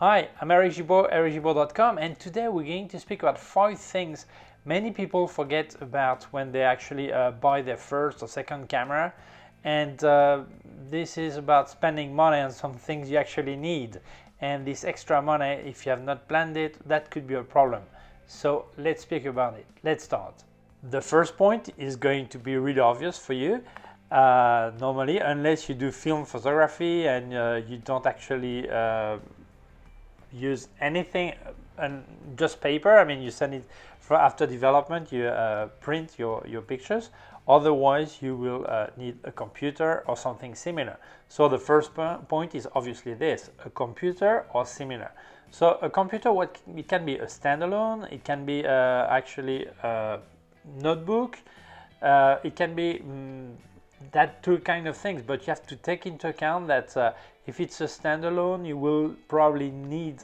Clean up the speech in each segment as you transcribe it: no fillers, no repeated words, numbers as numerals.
Hi, I'm Eric Gibaud, ericgibaud.com, and today we're going to speak about 5 things many people forget about when they actually buy their first or second camera. And this is about spending money on some things you actually need. And this extra money, if you have not planned it, that could be a problem. So let's speak about it. Let's start. The first point is going to be really obvious for you. Normally, unless you do film photography and you don't actually use anything and just paper. I mean, you send it for after development, you print your pictures. Otherwise, you will need a computer or something similar. So the first point is obviously this: a computer or similar. So a computer, it can be a standalone, it can be actually a notebook, it can be that two kind of things, but you have to take into account that if it's a standalone, you will probably need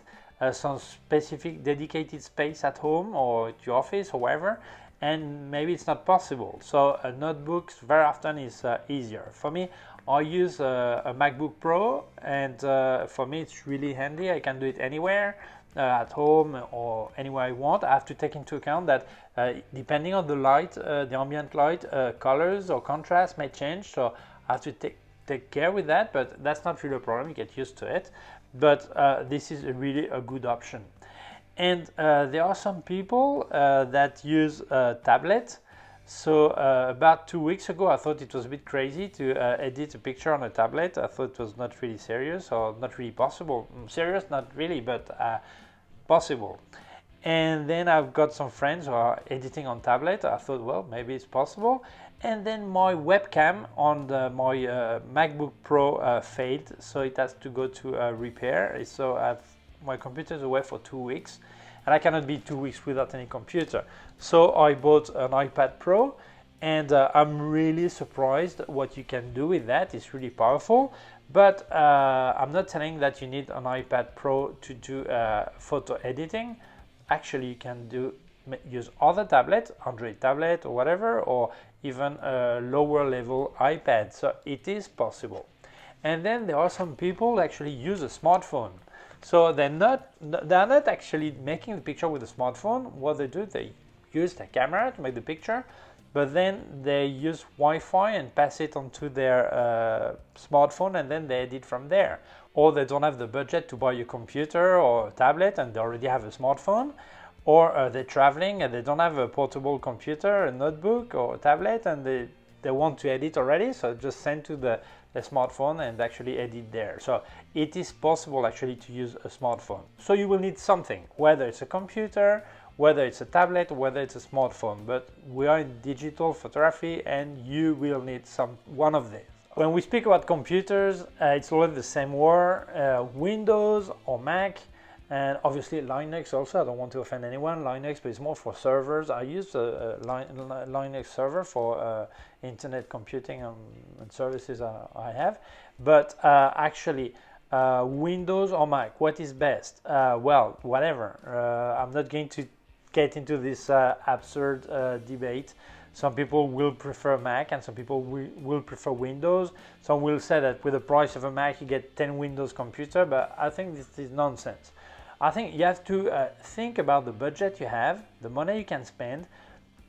some specific dedicated space at home or at your office or wherever, and maybe it's not possible. So a notebook very often is easier. For me, I use a MacBook Pro, and for me it's really handy. I can do it anywhere, at home or anywhere I want. I have to take into account that depending on the light, the ambient light, colors or contrast may change, so I have to take care with that, but that's not really a problem. You get used to it. But this is really a good option. And there are some people that use tablet. So about 2 weeks ago, I thought it was a bit crazy to edit a picture on a tablet. I thought it was not really serious or not really possible. Serious, not really, but possible. And then I've got some friends who are editing on tablet. I thought, well, maybe it's possible. And then my webcam on my MacBook Pro failed, so it has to go to repair. So my computer is away for 2 weeks, and I cannot be 2 weeks without any computer. So I bought an iPad Pro, and I'm really surprised what you can do with that. It's really powerful, but I'm not telling that you need an iPad Pro to do photo editing. Actually, you can use other tablets, Android tablet or whatever, or even a lower level iPad. So it is possible. And then there are some people who actually use a smartphone. So they're not actually making the picture with a smartphone. What they do, they use their camera to make the picture, but then they use Wi-Fi and pass it onto their smartphone, and then they edit from there. Or they don't have the budget to buy a computer or a tablet and they already have a smartphone, or they're traveling and they don't have a portable computer, a notebook or a tablet, and they want to edit already, so just send to the smartphone and actually edit there. So it is possible actually to use a smartphone. So you will need something, whether it's a computer, whether it's a tablet, whether it's a smartphone, but we are in digital photography and you will need one of these. When we speak about computers, it's always the same word, Windows or Mac, and obviously Linux also. I don't want to offend anyone, Linux, but it's more for servers. I use a Linux server for internet computing and services I have. But actually, Windows or Mac, what is best? Well, whatever. I'm not going to get into this absurd debate. Some people will prefer Mac and some people will prefer Windows. Some will say that with the price of a Mac you get 10 Windows computer, but I think this is nonsense. I think you have to think about the budget you have, the money you can spend,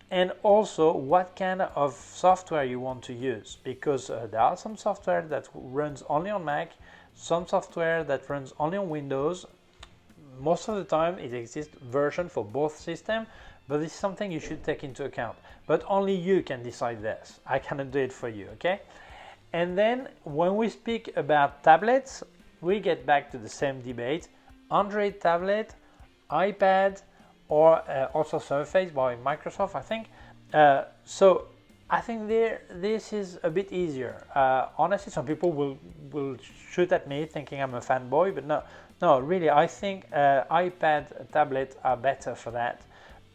and also what kind of software you want to use, because there are some software that runs only on Mac, some software that runs only on Windows. Most of the time it exists version for both systems, but this is something you should take into account. But only you can decide this. I cannot do it for you, okay? And then when we speak about tablets, we get back to the same debate. Android tablet, iPad, or also Surface by Microsoft, I think. So I think this is a bit easier. Honestly, some people will shoot at me thinking I'm a fanboy, but no, really, I think iPad tablets are better for that.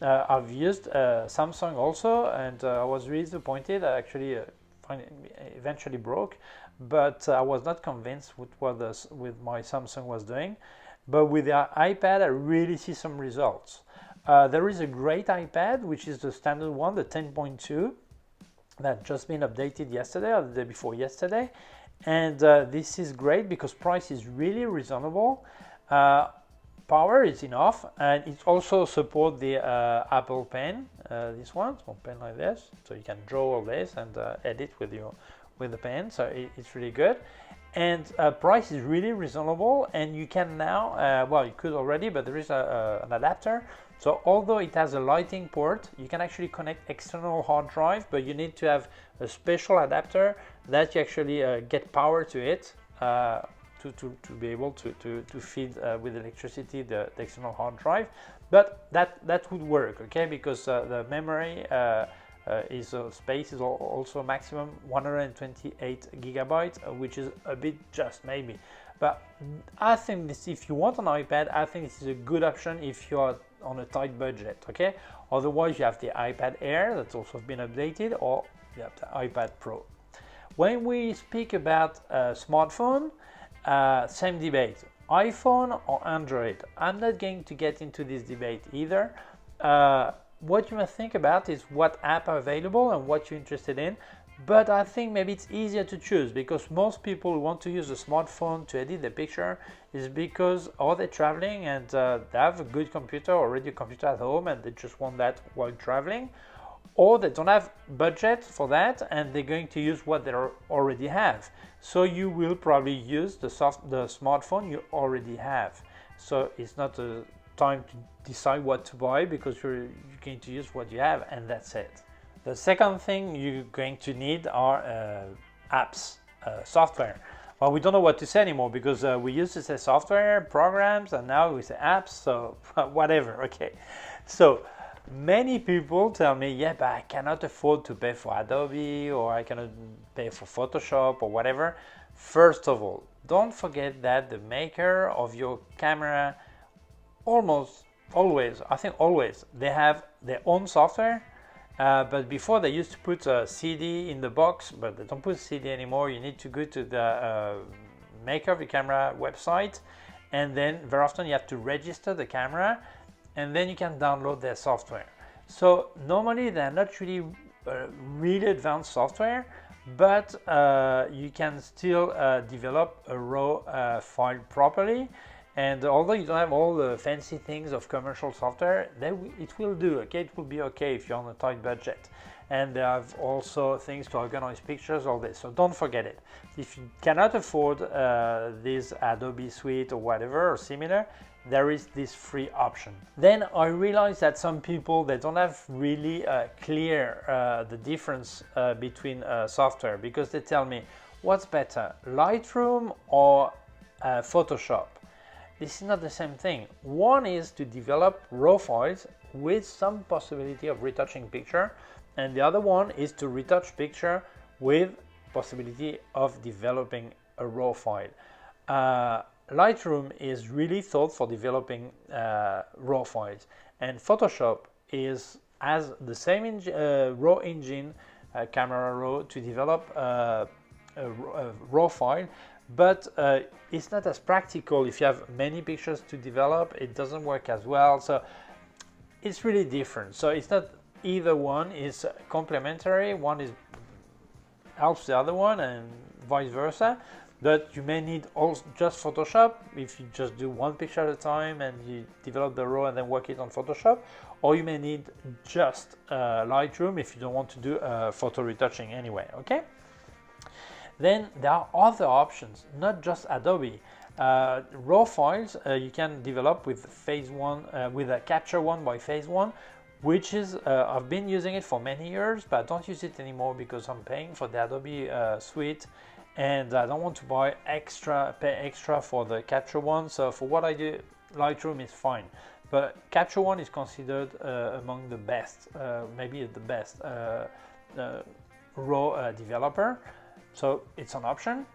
I've used Samsung also, and I was really disappointed. I actually eventually broke, but I was not convinced with what my Samsung was doing. But with the iPad, I really see some results. There is a great iPad, which is the standard one, the 10.2, that just been updated yesterday or the day before yesterday. And this is great because price is really reasonable. power is enough, and it also supports the Apple Pen, this one, so pen like this, so you can draw all this and edit with the pen, so it's really good. And price is really reasonable, and you can now, well, you could already, but there is an adapter. So although it has a lighting port, you can actually connect external hard drive, but you need to have a special adapter that you actually get power to it to be able to feed with electricity the external hard drive. But that would work, okay, because the memory space is also maximum 128 gigabytes, which is a bit just maybe. But I think this, if you want an iPad, I think this is a good option if you are on a tight budget, okay? Otherwise, you have the iPad Air that's also been updated, or you have the iPad Pro. When we speak about smartphone, same debate, iPhone or Android. I'm not going to get into this debate either. What you must think about is what apps are available and what you're interested in. But I think maybe it's easier to choose, because most people who want to use a smartphone to edit the picture is because or they're traveling and they have a good computer, already a computer at home, and they just want that while traveling, or they don't have budget for that and they're going to use what they already have. So you will probably use the smartphone you already have. So it's not a time to decide what to buy, because you're going to use what you have, and that's it. The second thing you're going to need are apps, software. Well, we don't know what to say anymore, because we used to say software, programs, and now we say apps, so whatever, okay. So many people tell me, yeah, but I cannot afford to pay for Adobe, or I cannot pay for Photoshop or whatever. First of all, don't forget that the maker of your camera almost always, I think always, they have their own software. But before they used to put a CD in the box, but they don't put CD anymore. You need to go to the maker of the camera website, and then very often you have to register the camera, and then you can download their software. So normally they're not really really advanced software, but you can still develop a RAW file properly. And although you don't have all the fancy things of commercial software, it will do, okay? It will be okay if you're on a tight budget. And they have also things to organize pictures, all this. So don't forget it. If you cannot afford this Adobe Suite or whatever or similar, there is this free option. Then I realized that some people, they don't have really clear the difference between software, because they tell me, what's better, Lightroom or Photoshop? This is not the same thing. One is to develop raw files with some possibility of retouching picture, and the other one is to retouch picture with possibility of developing a raw file. Lightroom is really thought for developing raw files, and Photoshop has the same raw engine, Camera Raw, to develop a raw file. But it's not as practical. If you have many pictures to develop, it doesn't work as well. So it's really different. So it's not either one is complementary. One helps the other one, and vice versa. But you may need also just Photoshop if you just do one picture at a time and you develop the raw and then work it on Photoshop. Or you may need just Lightroom if you don't want to do photo retouching anyway. Okay. Then there are other options, not just Adobe. Raw files you can develop with Phase 1, with a Capture One by Phase 1, which is, I've been using it for many years, but I don't use it anymore because I'm paying for the Adobe suite, and I don't want to pay extra for the Capture One. So for what I do, Lightroom is fine. But Capture One is considered among the best, maybe the best raw developer. So it's an option.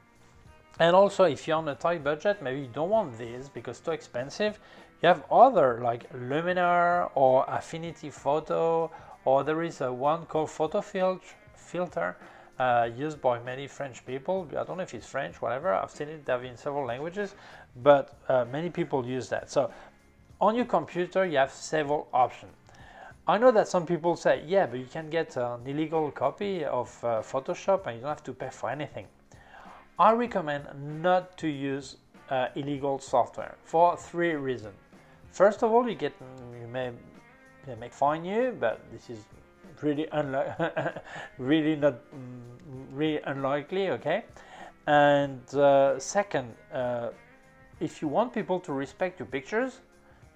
And also, if you're on a tight budget, maybe you don't want this because it's too expensive. You have other like Luminar or Affinity Photo, or there is one called Photo Filter used by many French people. I don't know if it's French, whatever. I've seen it in several languages, but many people use that. So on your computer, you have several options. I know that some people say, yeah, but you can get an illegal copy of Photoshop and you don't have to pay for anything. I recommend not to use illegal software for 3 reasons. First of all, you may find you, but this is really really unlikely, okay? And second, if you want people to respect your pictures,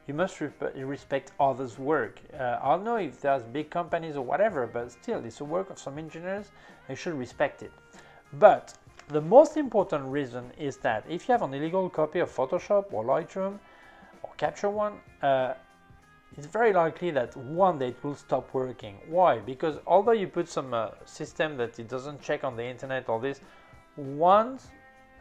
you must respect others' work. I don't know if there's big companies or whatever, but still, it's a work of some engineers, you should respect it. But the most important reason is that if you have an illegal copy of Photoshop or Lightroom or Capture One, it's very likely that one day it will stop working. Why? Because although you put some system that it doesn't check on the internet or this,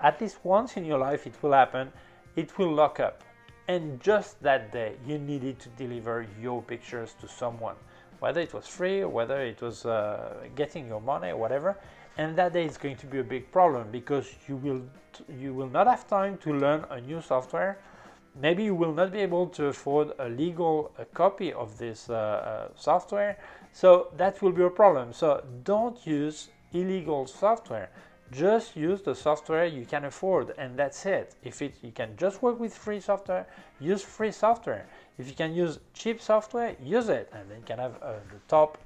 at least once in your life it will happen, it will lock up. And just that day, you needed to deliver your pictures to someone, whether it was free or whether it was getting your money or whatever. And that day is going to be a big problem because you will not have time to learn a new software. Maybe you will not be able to afford a legal copy of this software. So that will be a problem. So don't use illegal software. Just use the software you can afford, and that's it. If you can just work with free software, use free software. If you can use cheap software, use it, and then you can have the top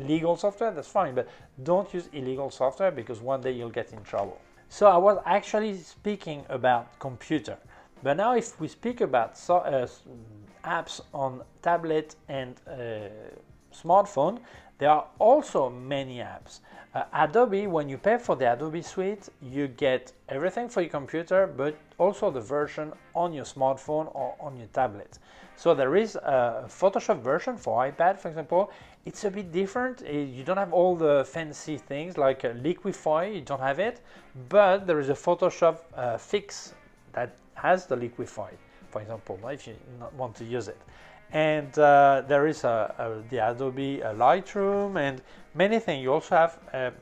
legal software, that's fine, but don't use illegal software because one day you'll get in trouble. So I was actually speaking about computer, but now if we speak about apps on tablet and smartphone, there are also many apps. Adobe, when you pay for the Adobe suite, you get everything for your computer, but also the version on your smartphone or on your tablet. So there is a Photoshop version for iPad, for example. It's a bit different. You don't have all the fancy things like Liquify, you don't have it, but there is a Photoshop fix that has the Liquify, for example, if you want to use it. And there is the Adobe Lightroom and many things. You also have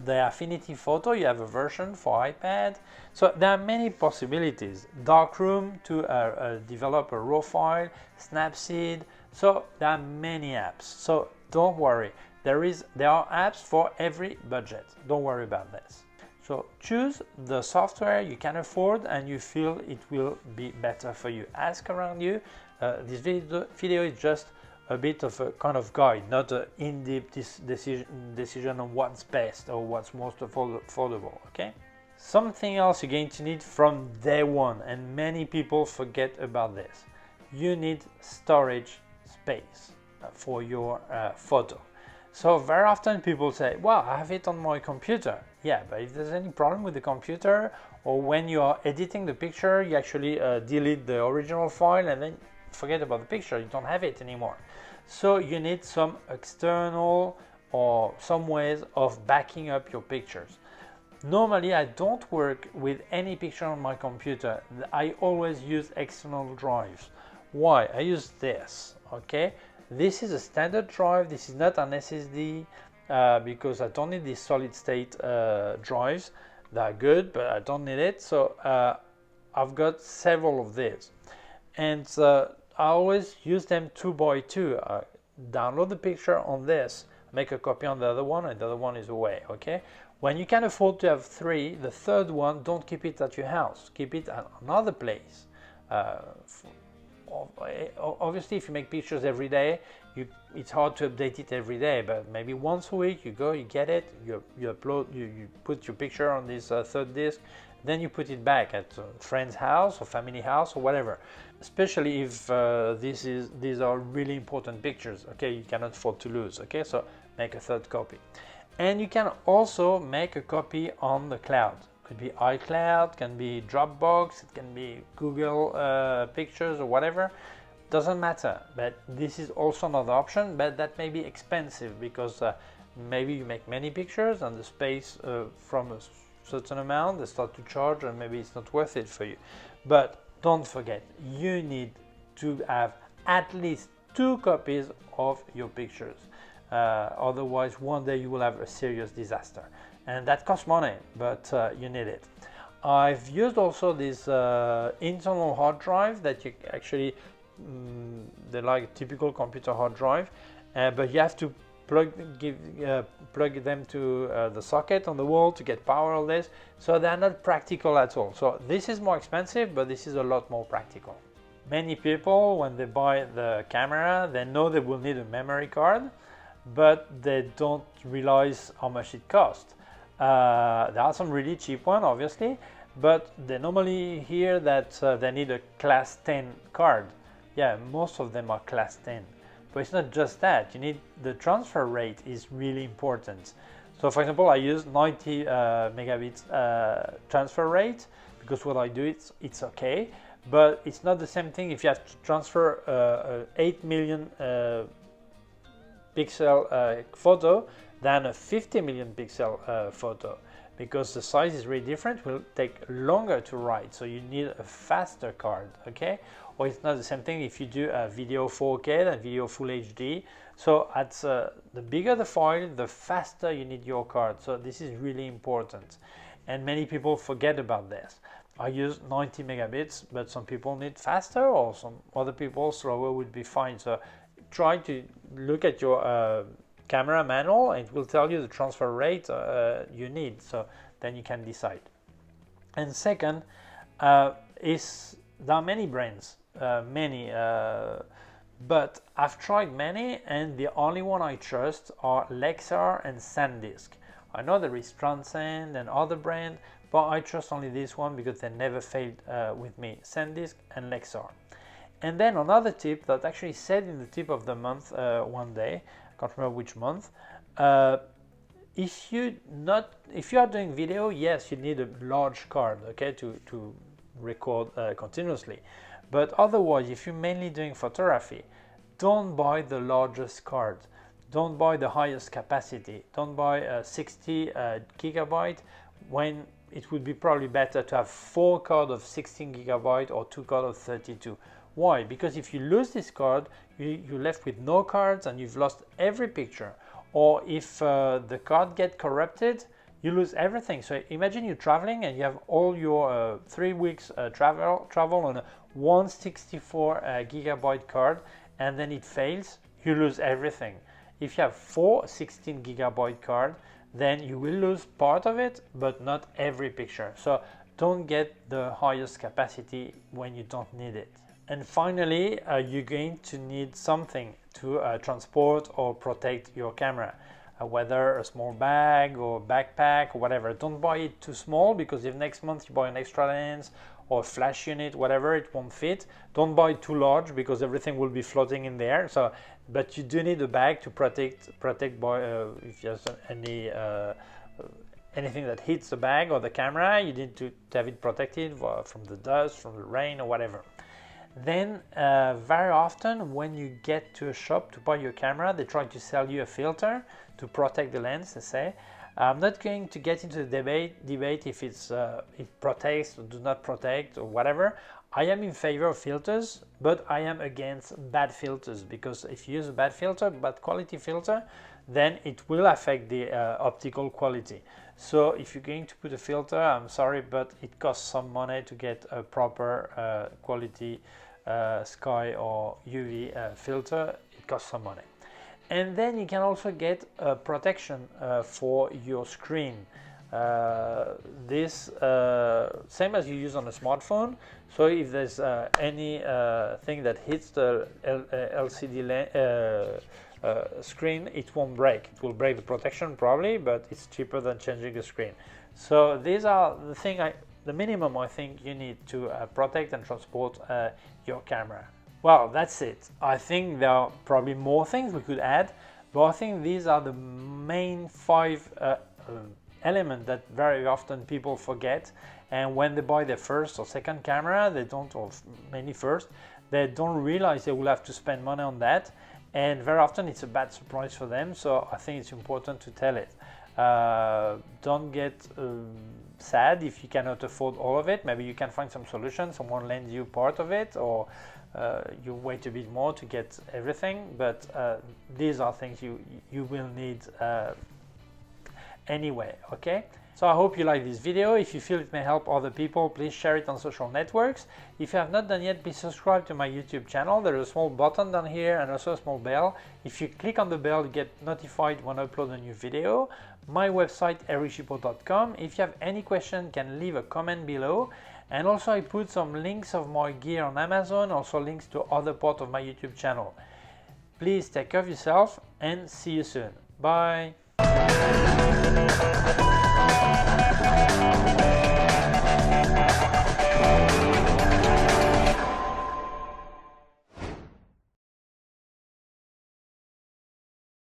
the Affinity Photo. You have a version for iPad. So there are many possibilities. Darkroom to develop a RAW file, Snapseed. So there are many apps. So don't worry. There are apps for every budget. Don't worry about this. So choose the software you can afford and you feel it will be better for you. Ask around you. This video is just a bit of a kind of guide, not an in-depth decision on what's best or what's most affordable, okay? Something else you're going to need from day one, and many people forget about this. You need storage space for your photo. So very often people say, well, I have it on my computer. Yeah, but if there's any problem with the computer, or when you are editing the picture, you actually delete the original file and then forget about the picture, you don't have it anymore. So you need some external or some ways of backing up your pictures. Normally I don't work with any picture on my computer. I always use external drives. Why? I use this, okay? This is a standard drive, this is not an SSD because I don't need these solid state drives. They're good, but I don't need it. So I've got several of these. And I always use them 2 by 2. Download the picture on this, make a copy on the other one, and the other one is away, okay? When you can afford to have 3, the third one, don't keep it at your house. Keep it at another place. Obviously, if you make pictures every day, it's hard to update it every day, but maybe once a week you go, you get it, you upload, you put your picture on this third disk, then you put it back at a friend's house or family house or whatever. Especially if these are really important pictures, okay, you cannot afford to lose, okay, so make a third copy. And you can also make a copy on the cloud. Could be iCloud, can be Dropbox, it can be Google Pictures or whatever, doesn't matter. But this is also another option, but that may be expensive because maybe you make many pictures and the space from a certain amount, they start to charge and maybe it's not worth it for you. But don't forget, you need to have at least 2 copies of your pictures. Otherwise, one day you will have a serious disaster. And that costs money, but you need it. I've used also this internal hard drive that you actually, they're like a typical computer hard drive, but you have to plug them to the socket on the wall to get power on this, so they're not practical at all. So this is more expensive, but this is a lot more practical. Many people, when they buy the camera, they know they will need a memory card, but they don't realize how much it costs. There are some really cheap ones, obviously, but they normally hear that they need a class 10 card. Yeah, most of them are class 10. But it's not just that. You need the transfer rate is really important. So for example, I use 90 megabits transfer rate because what I do, it's okay. But it's not the same thing if you have to transfer 8 million pixel photo than a 50 million pixel photo, because the size is really different. It will take longer to write, so you need a faster card, okay? Or it's not the same thing if you do a video 4K than video full HD. So at the bigger the file, the faster you need your card. So this is really important, and many people forget about this. I use 90 megabits, but some people need faster, or some other people slower would be fine. So try to look at your camera manual, and it will tell you the transfer rate you need, so then you can decide. And second, there are many brands, but I've tried many, and the only one I trust are Lexar and SanDisk. I know there is Transcend and other brand, but I trust only this one because they never failed with me, SanDisk and Lexar. And then another tip that actually said in the tip of the month one day, I can't remember which month, if you are doing video, yes, you need a large card, okay, to record continuously. But otherwise, if you're mainly doing photography, don't buy the largest card. Don't buy the highest capacity. Don't buy 60 gigabyte when it would be probably better to have 4 cards of 16 gigabyte or 2 cards of 32. Why? Because if you lose this card, you're left with no cards and you've lost every picture. Or if the card gets corrupted, you lose everything. So imagine you're traveling and you have all your 3 weeks travel on a 164 gigabyte card, and then it fails, you lose everything. If you have 4 16 gigabyte card, then you will lose part of it, but not every picture. So don't get the highest capacity when you don't need it. And finally, you're going to need something to transport or protect your camera, whether a small bag or backpack or whatever. Don't buy it too small, because if next month you buy an extra lens or flash unit, whatever, it won't fit. Don't buy it too large because everything will be floating in there. So, but you do need a bag to protect by if there's anything that hits the bag or the camera, you need to have it protected from the dust, from the rain or whatever. Then very often when you get to a shop to buy your camera, they try to sell you a filter to protect the lens, they say. I'm not going to get into the debate if it protects or does not protect or whatever. I am in favor of filters, but I am against bad filters, because if you use a bad filter, bad quality filter, then it will affect the optical quality. So if you're going to put a filter, I'm sorry, but it costs some money to get a proper quality sky or UV filter. It costs some money. And then you can also get a protection for your screen. This same as you use on a smartphone. So if there's any thing that hits the LCD screen, it won't break. It will break the protection probably, but it's cheaper than changing the screen. So these are the minimum I think you need to protect and transport your camera. Well, that's it. I think there are probably more things we could add, but I think these are the main 5 elements that very often people forget. And when they buy their first or second camera, they don't, or mainly first, they don't realize they will have to spend money on that. And very often it's a bad surprise for them. So I think it's important to tell it. Don't get sad if you cannot afford all of it. Maybe you can find some solution. Someone lends you part of it, or you wait a bit more to get everything. But these are things you will need anyway, okay? So I hope you like this video. If you feel it may help other people, please share it on social networks. If you have not done yet, please subscribe to my YouTube channel. There is a small button down here and also a small bell. If you click on the bell, you get notified when I upload a new video. My website, erichgibaud.com. If you have any question, you can leave a comment below. And also I put some links of my gear on Amazon, also links to other parts of my YouTube channel. Please take care of yourself and see you soon. Bye.